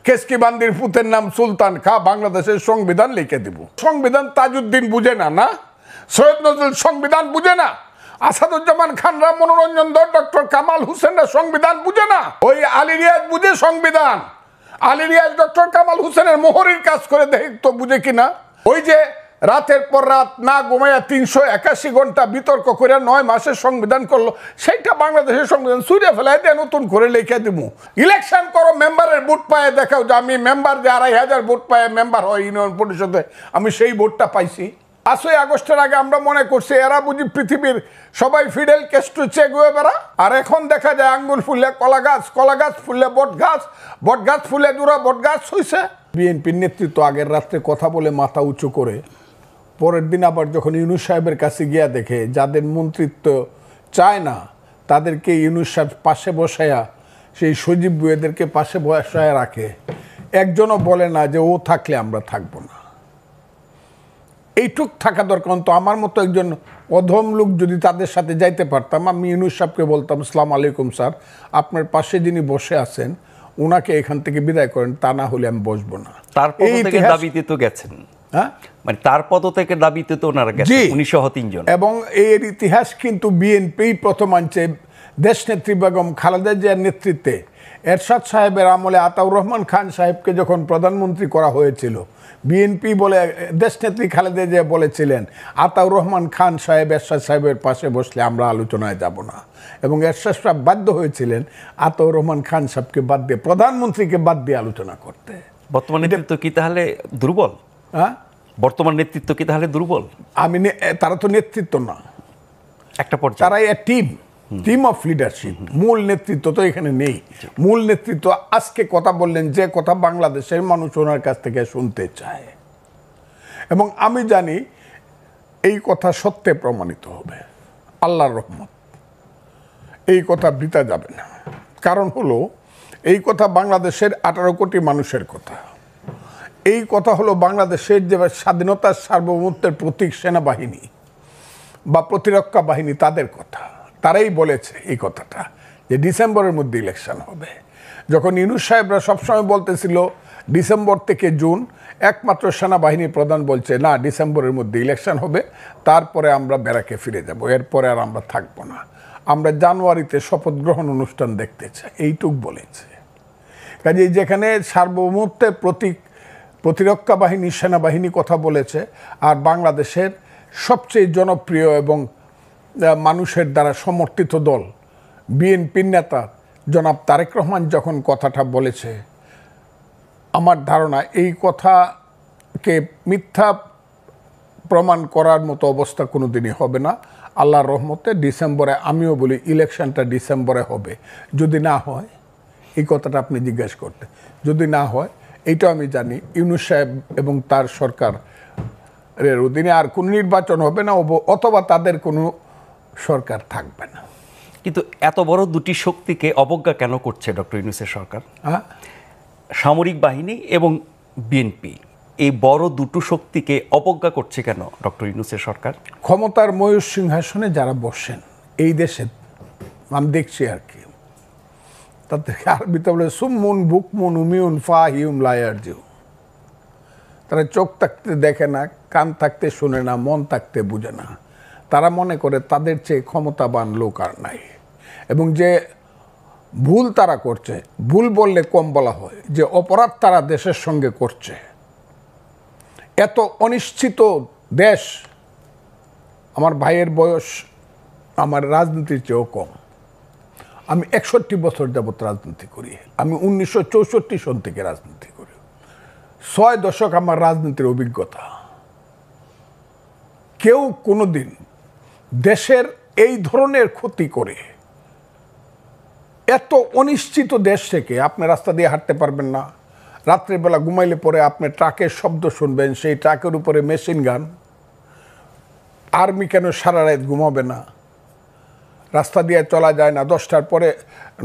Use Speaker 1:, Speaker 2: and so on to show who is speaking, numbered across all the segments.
Speaker 1: কেসকিবান্দির পুতের নাম সুলতান খা বাংলাদেশের সংবিধান লিখে দিব। সংবিধান তাজউদ্দিন বুঝে না, না সৈয়দ নজরুল সংবিধান বুঝে না, আসাদুজ্জামান খানরা, মনোরঞ্জন ধর, ডক্টর কামাল হোসেনরা সংবিধান বুঝে না। ওই আলী রিয়াজ বুঝে সংবিধান। আলী রিয়াজ ডক্টর কামাল হোসেনের মোহরির কাজ করে দেখতো বুঝে কিনা। ওই যে রাতের পর রাত না ঘুমাইয়া 381 ঘন্টা বিতর্ক করে 9 মাসের সংবিধান করলো, সেইটা বাংলাদেশের সংবিধান সুইরে ফেলায় দিয়ে নতুন করে লিখে দিব। ইলেকশন করো, মেম্বারের ভোট পায়ে দেখাও যে আমি মেম্বার যে 2500 ভোট পায়ে মেম্বার হয় ইউনিয়ন পরিষদে, আমি সেই ভোটটা পাইছি। 5ই আগস্টের আগে আমরা মনে করছি এরা বুঝি পৃথিবীর সবাই ফিডেল কেস্ট্রো চে গুয়েভারা, আর এখন দেখা যায় আঙ্গুল ফুললে কলা গাছ, কলা গাছ ফুললে বট গাছ, বট গাছ ফুলে দুরা বট গাছ হইছে। বিএনপির নেতৃত্ব আগের রাত্রে কথা বলে মাথা উঁচু করে পরের দিন আবার যখন ইউনূস সাহেবের কাছে গিয়া দেখে যাদের মন্ত্রিত্ব চায় না তাদেরকে ইউনূস সাহেব পাশে বসায়া, সেই সজীব বুয়েদেরকে পাশে বসায়া রাখে, একজনও বলে না যে ও থাকলে আমরা থাকবো না। এইটুক থাকা দরকার। তো আমার মতো একজন অধম লোক যদি তাদের সাথে যাইতে পারতাম, আমি ইউনূস সাহেবকে বলতাম, আসসালামু আলাইকুম স্যার, আপনার পাশে যিনি বসে আছেন ওনাকে এখান থেকে বিদায় করেন, তা না হলে আমি বসবো না।
Speaker 2: তার পদ থেকে দাবিতে তো গেছেন,
Speaker 1: হ্যাঁ,
Speaker 2: মানে তার পদ থেকে দাবিতে তো ওনারা গেছেন 1903 জন।
Speaker 1: এবং এর ইতিহাস কিন্তু বিএনপি প্রথম আনছে। দেশনেত্রী বেগম খালেদা জিয়ার নেতৃত্বে এরশাদ সাহেবের আমলে আতাউর রহমান খান সাহেবকে যখন প্রধানমন্ত্রী করা হয়েছিল, বিএনপি বলে দেশনেত্রী খালেদা জিয়া বলেছিলেন আতাউর রহমান খান সাহেব এরশাদ সাহেবের পাশে বসলে আমরা আলোচনায় যাব না, এবং এরশাদ সাহেব বাধ্য হয়েছিলেন আতাউর রহমান খান সাহেবকে বাদ দিয়ে, প্রধানমন্ত্রীকে বাদ দিয়ে আলোচনা করতে।
Speaker 2: বর্তমান নেতৃত্ব কি তাহলে দুর্বল?
Speaker 1: হ্যাঁ,
Speaker 2: বর্তমান নেতৃত্ব কি তাহলে দুর্বল?
Speaker 1: তারা তো নেতৃত্ব না,
Speaker 2: একটা পর্যায়ে
Speaker 1: তারাই টিম অফ লিডারশিপ। মূল নেতৃত্ব তো এখানে নেই। মূল নেতৃত্ব আজকে কথা বললেন যে কথা বাংলাদেশের মানুষ ওনার কাছ থেকে শুনতে চায়, এবং আমি জানি এই কথা সত্যে প্রমাণিত হবে, আল্লাহর রহমত। এই কথা বৃথা যাবে না। কারণ হলো এই কথা বাংলাদেশের 18 কোটি মানুষের কথা। এই কথা হলো বাংলাদেশের যে স্বাধীনতার সার্বভৌমত্বের প্রতীক সেনাবাহিনী বা প্রতিরক্ষা বাহিনী, তাদের কথা। তারাই বলেছে এই কথাটা যে ডিসেম্বরের মধ্যে ইলেকশন হবে। যখন ইউনূস সাহেবরা সবসময় বলতেছিল ডিসেম্বর থেকে জুন, একমাত্র সেনাবাহিনীর প্রধান বলছে না, ডিসেম্বরের মধ্যে ইলেকশন হবে, তারপরে আমরা ব্যারাকে ফিরে যাব, এরপরে আর আমরা থাকবো না, আমরা জানুয়ারিতে শপথ গ্রহণ অনুষ্ঠান দেখতে চাই, এইটুক বলেছে। কাজেই যেখানে সার্বভৌমত্বের প্রতীক প্রতিরক্ষা বাহিনী, সেনাবাহিনী কথা বলেছে, আর বাংলাদেশের সবচেয়ে জনপ্রিয় এবং মানুষের দ্বারা সমর্থিত দল বিএনপির নেতা জনাব তারেক রহমান যখন কথাটা বলেছে, আমার ধারণা এই কথাকে মিথ্যা প্রমাণ করার মতো অবস্থা কোনো দিনই হবে না। আল্লাহর রহমতে ডিসেম্বরে, আমিও বলি ইলেকশনটা ডিসেম্বরে হবে। যদি না হয়, এই কথাটা আপনি জিজ্ঞেস করতে, যদি না হয়, এইটা আমি জানি ইউনূস সাহেব এবং তার সরকারের অধীনে আর কোনো নির্বাচন হবে না, অথবা তাদের কোনো সরকার থাকবে না।
Speaker 2: কিন্তু এত বড় দুটি শক্তিকে অবজ্ঞা কেন করছে ডক্টর ইউনূসের সরকার?
Speaker 1: হ্যাঁ,
Speaker 2: সামরিক বাহিনী এবং বিএনপি, এই বড় দুটো শক্তিকে অবজ্ঞা করছে কেন ডক্টর ইউনূসের সরকার?
Speaker 1: ক্ষমতার ময়ূর সিংহাসনে যারা বসেন এই দেশে, আমি দেখছি আর কি, তাদেরকে আরবিতে বলে সুমুন বুকমুন উমিউন ফাহিউম লায়ারজিউ। তারা চোখ থাকতে দেখে না, কান থাকতে শুনে না, মন থাকতে বুঝে না। তারা মনে করে তাদের চেয়ে ক্ষমতাবান লোক আর নাই, এবং যে ভুল তারা করছে, ভুল বললে কম বলা হয়, যে অপরাধ তারা দেশের সঙ্গে করছে। এত অনিশ্চিত দেশ, আমার ভাইয়ের বয়স আমার রাজনীতির চেয়েও কম। আমি 61 বছর যাবৎ রাজনীতি করি। আমি 1964 সন থেকে রাজনীতি করি। 6 দশক আমার রাজনীতির অভিজ্ঞতা। কেউ কোনোদিন দেশের এই ধরনের ক্ষতি করে, এত অনিশ্চিত দেশ থেকে আপনি রাস্তা দিয়ে হাঁটতে পারবেন না, রাত্রিবেলা ঘুমাইলে পরে আপনি ট্রাকের শব্দ শুনবেন, সেই ট্রাকের উপরে মেশিন গান, আর্মি কেন সারা রাত ঘুমাবে না, রাস্তা দিয়ে চলা যায় না, 10টার পরে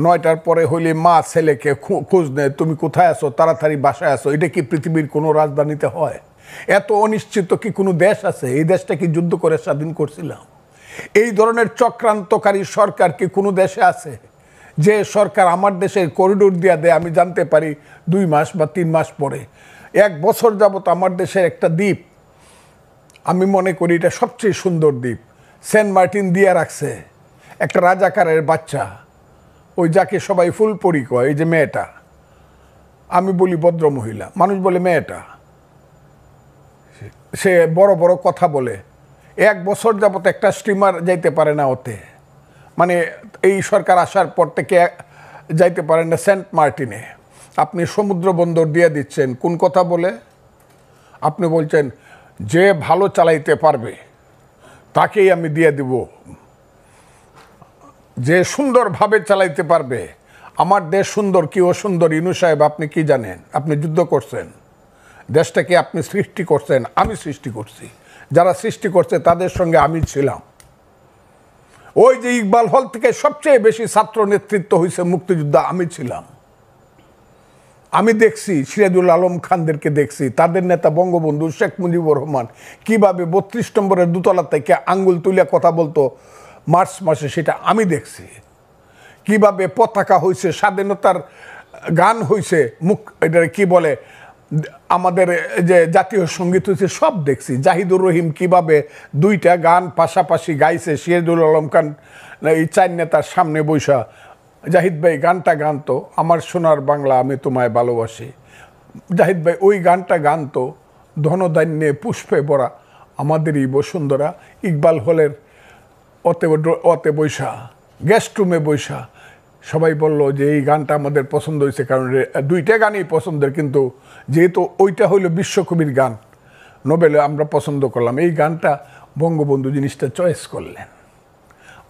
Speaker 1: 9টার পরে হইলে মা ছেলেকে খোঁজ নেয়, তুমি কোথায় আছো, তাড়াতাড়ি বাসায় আসো। এটা কি পৃথিবীর কোনো রাজধানীতে হয়? এত অনিশ্চিত কি কোনো দেশ আছে? এই দেশটা কি যুদ্ধ করে স্বাধীন করছিলাম? এই ধরনের চক্রান্তকারী সরকার কি কোনো দেশে আছে যে সরকার আমার দেশের করিডোর দিয়া দেয় আমি জানতে পারি 2 মাস বা 3 মাস পরে। 1 বছর যাবত আমার দেশের একটা দ্বীপ, আমি মনে করি এটা সবচেয়ে সুন্দর দ্বীপ, সেন্ট মার্টিন দিয়ে রাখছে একটা রাজাকারের বাচ্চা, ওই যাকে সবাই ফুলপরি কয়, এই যে মেয়েটা, আমি বলি ভদ্র মহিলা, মানুষ বলে মেয়েটা, সে বড় বড় কথা বলে। 1 বছর যাবত একটা স্টিমার যাইতে পারে না ওতে, মানে এই সরকার আসার পর থেকে যাইতে পারেন না সেন্ট মার্টিনে। আপনি সমুদ্র বন্দর দিয়ে দিচ্ছেন কোন কথা বলে? আপনি বলছেন যে ভালো চালাইতে পারবে তাকেই আমি দিয়ে দিব, যে সুন্দরভাবে চালাইতে পারবে। আমার দেশ সুন্দর কি অসুন্দর ইনু সাহেব আপনি কি জানেন? আপনি যুদ্ধ করছেন, দেশটাকে আপনি সৃষ্টি করছেন, আমি সৃষ্টি করছি, যারা সৃষ্টি করছে তাদের সঙ্গে আমি ছিলাম। ওই যে ইকবাল হল থেকে সবচেয়ে বেশি ছাত্র নেতৃত্ব হয়েছে মুক্তিযুদ্ধ, আমি ছিলাম। আমি দেখছি সিরাজুল আলম খানদেরকে দেখছি, তাদের নেতা বঙ্গবন্ধু শেখ মুজিবুর রহমান কিভাবে 32 নম্বরের দোতলা থেকে আঙ্গুল তুলে কথা বলতো মার্চ মাসে, সেটা আমি দেখছি। কিভাবে পতাকা হয়েছে, স্বাধীনতার গান হয়েছে, এটা কি বলে আমাদের যে জাতীয় সঙ্গীত হয়েছে, সব দেখছি। জাহিদুর রহিম কিভাবে 2টা গান পাশাপাশি গাইছে, সিরাজুল আলম খান এই 4 নেতার সামনে বৈশা জাহিদ ভাই গানটা গানতো, আমার সোনার বাংলা আমি তোমায় ভালোবাসি। জাহিদ ভাই ওই গানটা গানতো, ধনধান্যে পুষ্পে ভরা আমাদেরই বসুন্ধরা। ইকবাল হলের অতে বৈশা, গেস্ট রুমে বৈশা সবাই বলল যে এই গানটা আমাদের পছন্দ হয়েছে, কারণ 2টা গানই পছন্দের, কিন্তু যেহেতু ওইটা হইল বিশ্বকবির গান, নোবেলে আমরা পছন্দ করলাম, এই গানটা বঙ্গবন্ধু জিনিসটা চয়েস করলেন।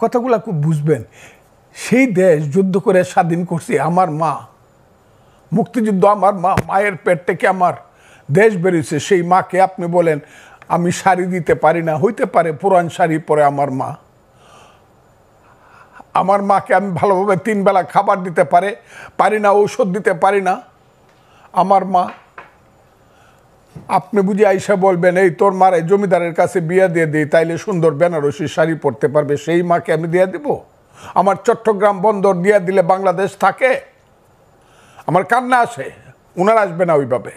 Speaker 1: কথাগুলো খুব বুঝবেন। সেই দেশ যুদ্ধ করে স্বাধীন করছি আমার মা, মুক্তিযুদ্ধ আমার মা, মায়ের পেট থেকে আমার দেশ বেরিয়েছে, সেই মাকে আপনি বলেন আমি শাড়ি দিতে পারি না, হইতে পারে পুরান শাড়ি পরে আমার মা, আমার মাকে আমি ভালোভাবে 3 বেলা খাবার দিতে পারি না, ঔষধ দিতে পারি না আমার মা। আপনি বুঝি আইসা বলবেন এই তোর মারে জমিদারের কাছে বিয়ে দিয়ে দিই, তাইলে সুন্দর বেনারসি শাড়ি পরতে পারবে, সেই মাকে আমি দিয়ে দিব? আমার চট্টগ্রাম বন্দর দিয়ে দিলে বাংলাদেশ থাকে? আমার কান্না আসে, উনার আসবে না ওইভাবে,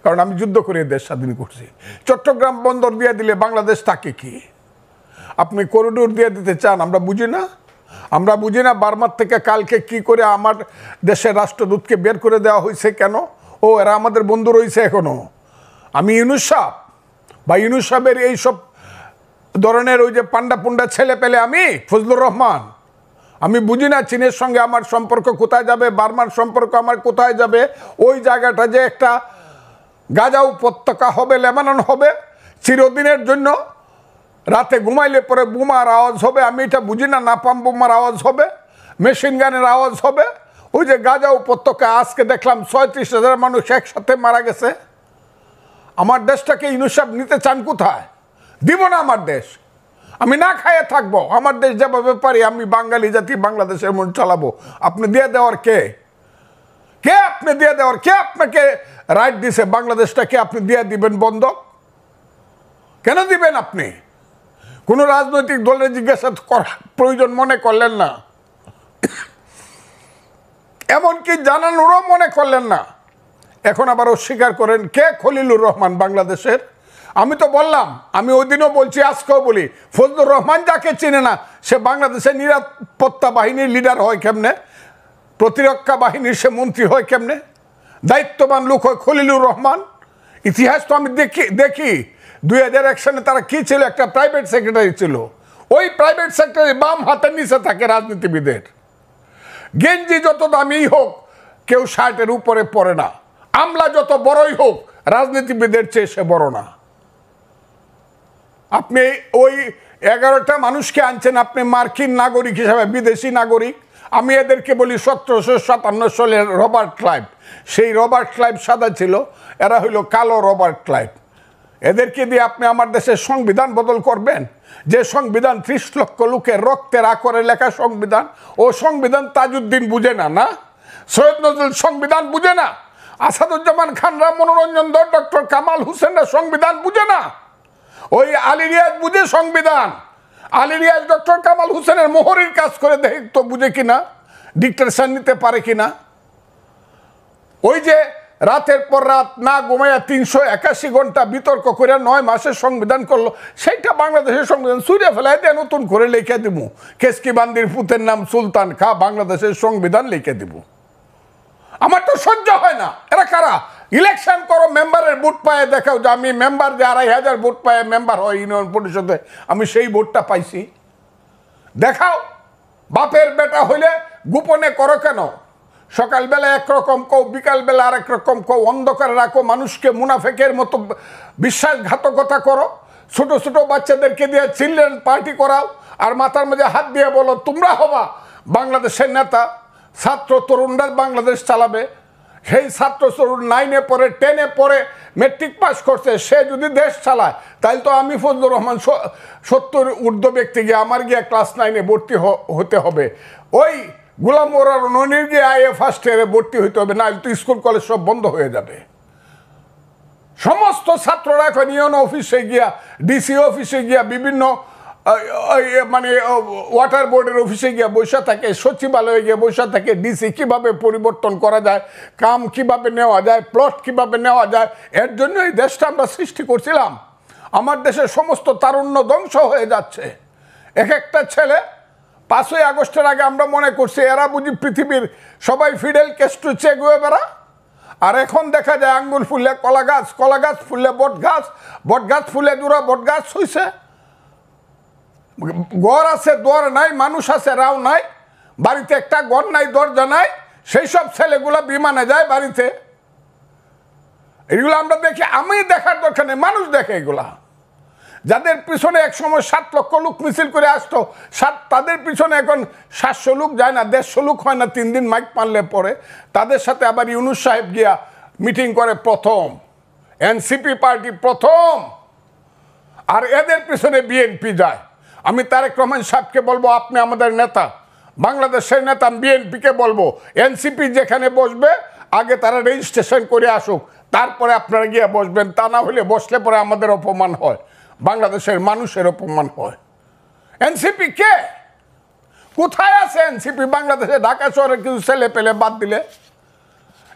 Speaker 1: কারণ আমি যুদ্ধ করে দেশ স্বাধীন করছি। চট্টগ্রাম বন্দর দিয়ে দিলে বাংলাদেশ থাকে কি? আপনি করিডোর দিয়ে দিতে চান, আমরা বুঝি না? আমরা বুঝি না বার্মার থেকে কালকে কি করে আমার দেশের রাষ্ট্রদূতকে বের করে দেওয়া হয়েছে কেন? ও এরা আমাদের বন্ধু রয়েছে এখনো। আমি ইউনুস সাহেব বা ইউনুস সাহেবের এইসব ধরনের ওই যে পান্ডা পুন্ডা ছেলে পেলে, আমি ফজলুর রহমান, আমি বুঝি না চীনের সঙ্গে আমার সম্পর্ক কোথায় যাবে, বার্মার সম্পর্ক আমার কোথায় যাবে। ওই জায়গাটা যে একটা গাজা উপত্যকা হবে, লেবানন হবে চিরদিনের জন্য, রাতে ঘুমাইলে পরে বোমার আওয়াজ হবে, আমি এটা বুঝি না, নাপাম বোমার আওয়াজ হবে, মেশিন গানের আওয়াজ হবে। ওই যে গাজা উপত্যকা আজকে দেখলাম 36,000 মানুষ একসাথে মারা গেছে। আমার দেশটাকে ইউনুস সাহেব নিতে চান কোথায়? দিব না আমার দেশ, আমি না খাইয়ে থাকবো। আমার দেশ যেভাবে পারি আমি বাঙালি জাতি বাংলাদেশের মন চালাবো। আপনি দিয়ে দেওয়ার কে? আপনি দিয়ে দেওয়ার কে? আপনাকে রাইট দিছে বাংলাদেশটাকে আপনি দিয়ে দিবেন বন্ধক? কেন দিবেন আপনি? কোনো রাজনৈতিক দলের জিজ্ঞাসা করার প্রয়োজন মনে করলেন না, এমনকি জানানোরও মনে করলেন না। এখন আবার অস্বীকার করেন। কে খলিলুর রহমান বাংলাদেশের? আমি তো বললাম, আমি ওই দিনও বলছি, আজকেও বলি, ফজলুর রহমান যাকে চিনে না সে বাংলাদেশের নিরাপত্তা বাহিনীর লিডার হয় কেমনে? প্রতিরক্ষা বাহিনীর সে মন্ত্রী হয় কেমনে? দায়িত্ববান লোক হয় খলিলুর রহমান। ইতিহাস তো আমি দেখি 2001 সালে তারা কি ছিল, একটা প্রাইভেট সেক্রেটারি ছিল। ওই প্রাইভেট সেক্রেটারি বাম হাতের নিচে থাকে রাজনীতিবিদের। গেঞ্জি যত দামি হোক কেউ শার্টের উপরে পরে না, আমলা যত বড়ই হোক রাজনীতিবিদের চেয়ে সে বড় না। আপনি ওই 11টা মানুষকে আনছেন আপনি মার্কিন নাগরিক হিসাবে, বিদেশি নাগরিক। আমি এদেরকে বলি 1757 সালের রবার্ট ক্লাইভ। সেই রবার্ট ক্লাইভ সাদা ছিল, এরা হইল কালো রবার্ট ক্লাইভ। এদেরকে দিয়ে আপনি আমার দেশের সংবিধান বদল করবেন? যে সংবিধান 30 লক্ষ লোকের রক্তের আকরে লেখা সংবিধান, ও সংবিধান তাজউদ্দিন বুঝে না, না সৈয়দ নজরুল সংবিধান বুঝে না, আসাদুজ্জামান খানরা, মনোরঞ্জন দত্ত, ডক্টর কামাল হোসেনরা সংবিধান বুঝে না। ওই আলী রিয়াজ বুঝে সংবিধান। আলী রিয়াজ ডক্টর কামাল হোসেনের মোহরির কাজ করে দেখতো বুঝে কিনা। ডিক্টেশন নিতে পারে কিনা? ওই যে রাতের পর রাত না ঘুমাইয়া 381 ঘন্টা বিতর্ক করে 9 মাসের সংবিধান করলো, সেইটা বাংলাদেশের সংবিধান ছুঁড়ে ফেলাই দিয়ে নতুন করে লিখে দিব, কেসকি বান্দির পুতের নাম সুলতান খা, বাংলাদেশের সংবিধান লিখে দিব। আমার তো সহ্য হয় না। এরা কারা? ইলেকশন করো, মেম্বারের ভোট পায়ে দেখাও যে আমি মেম্বার যে 2500 ভোট পায়ে মেম্বার হয় ইউনিয়ন পরিষদে, আমি সেই ভোটটা পাইছি, দেখাও। বাপের বেটা হইলে গোপনে করো কেন? সকালবেলা একরকম কও, বিকালবেলা আরেক রকম কও, অন্ধকারে রাখো, মানুষকে মুনাফেকের মতো বিশ্বাসঘাতকতা করো, ছোট ছোট বাচ্চাদেরকে দিয়ে চিলড্রেন পার্টি করাও, আর মাথার মধ্যে হাত দিয়ে বলো তোমরা হবা বাংলাদেশের নেতা, ছাত্র তরুণরা বাংলাদেশ চালাবে। সেই ছাত্র তরুণ 9-এ পড়ে, 10-এ পড়ে, মেট্রিক পাস করছে, সে যদি দেশ চালায় তাহলে তো আমি ফজলুর রহমান 70 ঊর্ধ্ব ব্যক্তি গিয়ে আমার গিয়ে ক্লাস 9-এ ভর্তি হতে হবে, ওই গোলাম মোরার ননির গিয়ে আইএ ফার্স্ট ইয়ারে ভর্তি হইতে হবে, না তো স্কুল কলেজ সব বন্ধ হয়ে যাবে। সমস্ত ছাত্ররা এখন ইউনো অফিসে গিয়া, ডিসি অফিসে গিয়া, বিভিন্ন মানে ওয়াটার বোর্ডের অফিসে গিয়া বসে থাকে, সচিবালয়ে গিয়ে বসে থাকে, ডিসি কিভাবে পরিবর্তন করা যায়, কাম কিভাবে নেওয়া যায়, প্লট কিভাবে নেওয়া যায়। এর জন্য এই দেশটা আমরা সৃষ্টি করছিলাম। আমার দেশের সমস্ত তারুণ্য ধ্বংস হয়ে যাচ্ছে। এক একটা ছেলে 5ই আগস্টের আগে আমরা মনে করছি এরা বুঝি পৃথিবীর সবাই ফিডেল ক্যাস্ট্রো চে গুয়েভারা, আর এখন দেখা যায় আঙ্গুল ফুললে কলা গাছ, কলা গাছ ফুললে বট গাছ, বট গাছ ফুলে দূরা বট গাছ হইছে। ঘর আছে দর নাই, মানুষ আছে রাও নাই, বাড়িতে একটা ঘর নাই, দরজা নাই, সেই সব ছেলেগুলা বিমানে যায় বাড়িতে। এগুলো আমরা দেখি, আমি দেখার দরকার নেই, মানুষ দেখে এগুলা। যাদের পিছনে এক সময় 7 লক্ষ লোক মিছিল করে আসতো, তাদের পিছনে এখন 700 লোক যায় না, 150 লোক হয় না 3 দিন মাইক মারলে পরে। তাদের সাথে আবার ইউনুস সাহেব গিয়া মিটিং করে প্রথম, এনসিপি পার্টি প্রথম, আর এদের পিছনে বিএনপি যায়। আমি তারেক রহমান সাহেবকে বলবো আপনি আমাদের নেতা, বাংলাদেশের নেতা, বিএনপিকে বলবো এনসিপি যেখানে বসবে আগে তারা রেজিস্ট্রেশন করে আসুক, তারপরে আপনারা গিয়ে বসবেন। তা না হলে বসলে পরে আমাদের অপমান হয়, বাংলাদেশের মানুষের অপমান হয়। এনসিপি কে? কোথায় আছে এনসিপি? বাংলাদেশে ঢাকা শহরে কিছু ছেলে পেলে বাদ দিলে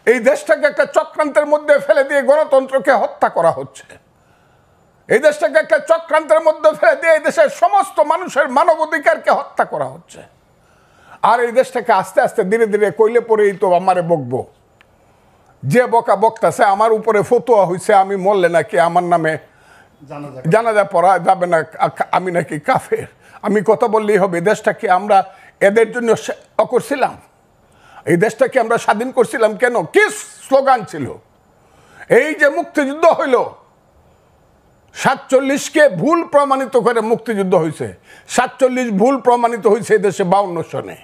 Speaker 1: এই দেশটাকে একটা চক্রান্তের মধ্যে ফেলে দিয়ে গণতন্ত্রকে হত্যা করা হচ্ছে। এই দেশটাকে একটা চক্রান্তের মধ্যে ফেলে দিয়ে এই দেশের সমস্ত মানুষের মানবাধিকারকে হত্যা করা হচ্ছে। আর এই দেশটাকে আস্তে আস্তে ধীরে ধীরে কইলে পরেই তো আমারে বকবো, যে বকা বক্তাছে আমার উপরে ফতোয়া হয়েছে আমি মরলে নাকি আমার নামে জানাজা পড়া যাবে না, আমি নাকি কাফের। আমি কথা বললেই হবে। দেশটাকে আমরা এদের জন্য করছিলাম, এই দেশটাকে আমরা স্বাধীন করছিলাম কেন? কি স্লোগান ছিল? এই যে মুক্তিযুদ্ধ হইল, 47কে ভুল প্রমাণিত করে মুক্তিযুদ্ধ হয়েছে। 47 ভুল প্রমাণিত হয়েছে এদেশে 52 সনে।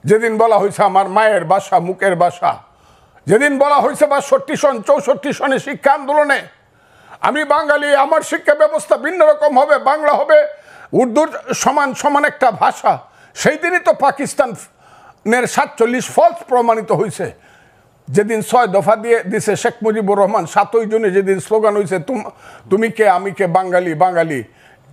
Speaker 1: যেদিন বলা হয়েছে আমার মায়ের ভাষা, মুখের ভাষা, যেদিন বলা হয়েছে 62 সন, 64 সনে শিক্ষা আন্দোলনে আমি বাঙালি, আমার শিক্ষা ব্যবস্থা ভিন্ন রকম হবে, বাংলা হবে উর্দুর সমান সমান একটা ভাষা, সেই দিনই তো পাকিস্তানের 47 ফলস প্রমাণিত হয়েছে। যেদিন 6 দফা দিয়ে দিছে শেখ মুজিবুর রহমান, 7ই জুনে যেদিন স্লোগান হয়েছে তুমি কে আমি কে বাঙালি বাঙালি,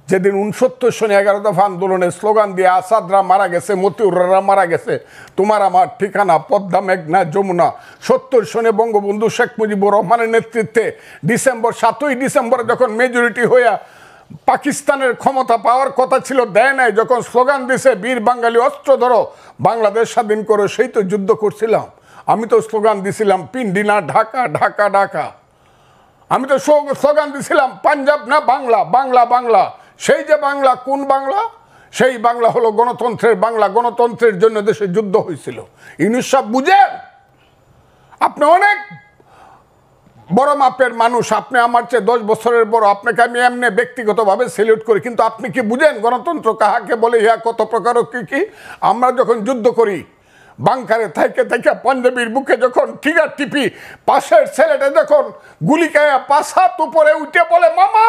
Speaker 1: যেদিন 69 সনে 11 দফা আন্দোলনের স্লোগান দিয়ে আসাদরা মারা গেছে, মতিউররা মারা গেছে, তোমার আমার ঠিকানা পদ্মা মেঘনা যমুনা, 70 সনে বঙ্গবন্ধু শেখ মুজিবুর রহমানের নেতৃত্বে 7ই ডিসেম্বর যখন মেজরিটি হইয়া পাকিস্তানের ক্ষমতা পাওয়ার কথা ছিল, দেয় নাই, যখন স্লোগান দিছে বীর বাঙালি অস্ত্র ধরো বাংলাদেশ স্বাধীন করো, সেই তো যুদ্ধ করছিলাম। আমি তো স্লোগান দিছিলাম পিন্ডি না ঢাকা, ঢাকা ঢাকা। আমি তো স্লোগান দিছিলাম পাঞ্জাব না বাংলা, বাংলা বাংলা। সেই যে বাংলা, কোন বাংলা? সেই বাংলা হলো গণতন্ত্রের বাংলা। গণতন্ত্রের জন্য দেশে যুদ্ধ হয়েছিল। ইউনুস সাহেব বুঝেন, আপনি অনেক বড় মাপের মানুষ, আপনি আমার চেয়ে 10 বছরের বড়, আপনাকে আমি এমনি ব্যক্তিগতভাবে সেলিউট করি, কিন্তু আপনি কি বুঝেন গণতন্ত্র কাহাকে বলে, ইহা কত প্রকার কি কি? আমরা যখন যুদ্ধ করি বাংকারে থাইকে থাইকে পাঞ্জাবির বুকে যখন ট্রিগার টিপি, পাশের ছেলেটা যখন গুলি খায়া 5 হাত উপরে উঠে বলে মামা,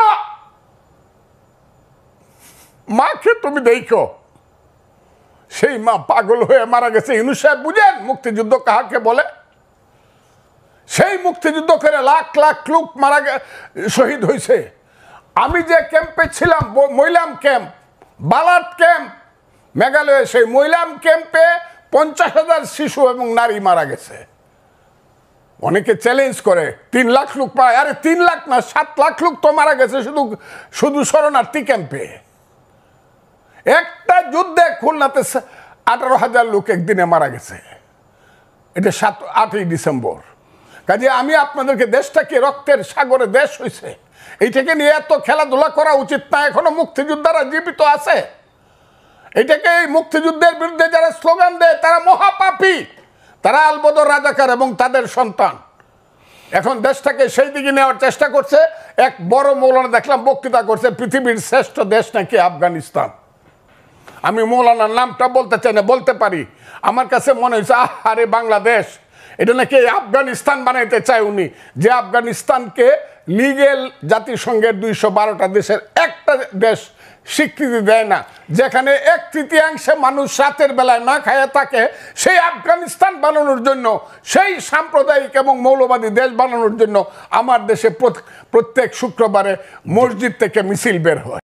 Speaker 1: মাকে তুমি দেখো, সেই মা পাগল হয়ে মারা গেছে। ইউনুস সাহেব বুঝেন মুক্তিযুদ্ধ কাহাকে বলে? সেই মুক্তিযুদ্ধ করে লাখ লাখ লোক শহীদ হয়েছে। আমি যে ক্যাম্পে ছিলাম, মইলাম ক্যাম্প, বালাট ক্যাম্প, মেঘালয়ে, সেই মইলাম ক্যাম্পে 50,000 শিশু এবং নারী মারা গেছে। অনেকে চ্যালেঞ্জ করে 3 লাখ লোক পায়, আরে 3 লাখ না 7 লাখ লোক তো মারা গেছে শুধু শুধু শরণার্থী ক্যাম্পে। একটা যুদ্ধে খুলনাতে 18,000 লোক একদিনে মারা গেছে, এটা 8ই ডিসেম্বর। কাজে আমি আপনাদেরকে, দেশটাকে রক্তের সাগরে দেশ হয়েছে, এইটাকে নিয়ে এত খেলাধুলা করা উচিত না। এখনো মুক্তিযোদ্ধারা জীবিত আছে, এটাকে, এই মুক্তিযুদ্ধের বিরুদ্ধে যারা স্লোগান দেয় তারা মহাপাপী, তারা আলবদর রাজাকার এবং তাদের সন্তান। এখন দেশটাকে সেই দিকে নেওয়ার চেষ্টা করছে। এক বড় মৌলানা দেখলাম বক্তৃতা করছে, পৃথিবীর শ্রেষ্ঠ দেশ নাকি আফগানিস্তান। আমি মৌলানার নামটা বলতে চাই না, বলতে পারি। আমার কাছে মনে হয়েছে আরে বাংলাদেশ এটা নাকি আফগানিস্তান বানাইতে চায় উনি, যে আফগানিস্তানকে লিগেল জাতিসংঘের 212টা দেশের একটা দেশ স্বীকৃতি দেয় না, যেখানে 1/3 মানুষ রাতের বেলায় না খায় থাকে। সেই আফগানিস্তান বানানোর জন্য, সেই সাম্প্রদায়িক এবং মৌলবাদী দেশ বানানোর জন্য আমার দেশে প্রত্যেক শুক্রবারে মসজিদ থেকে মিছিল বের হয়।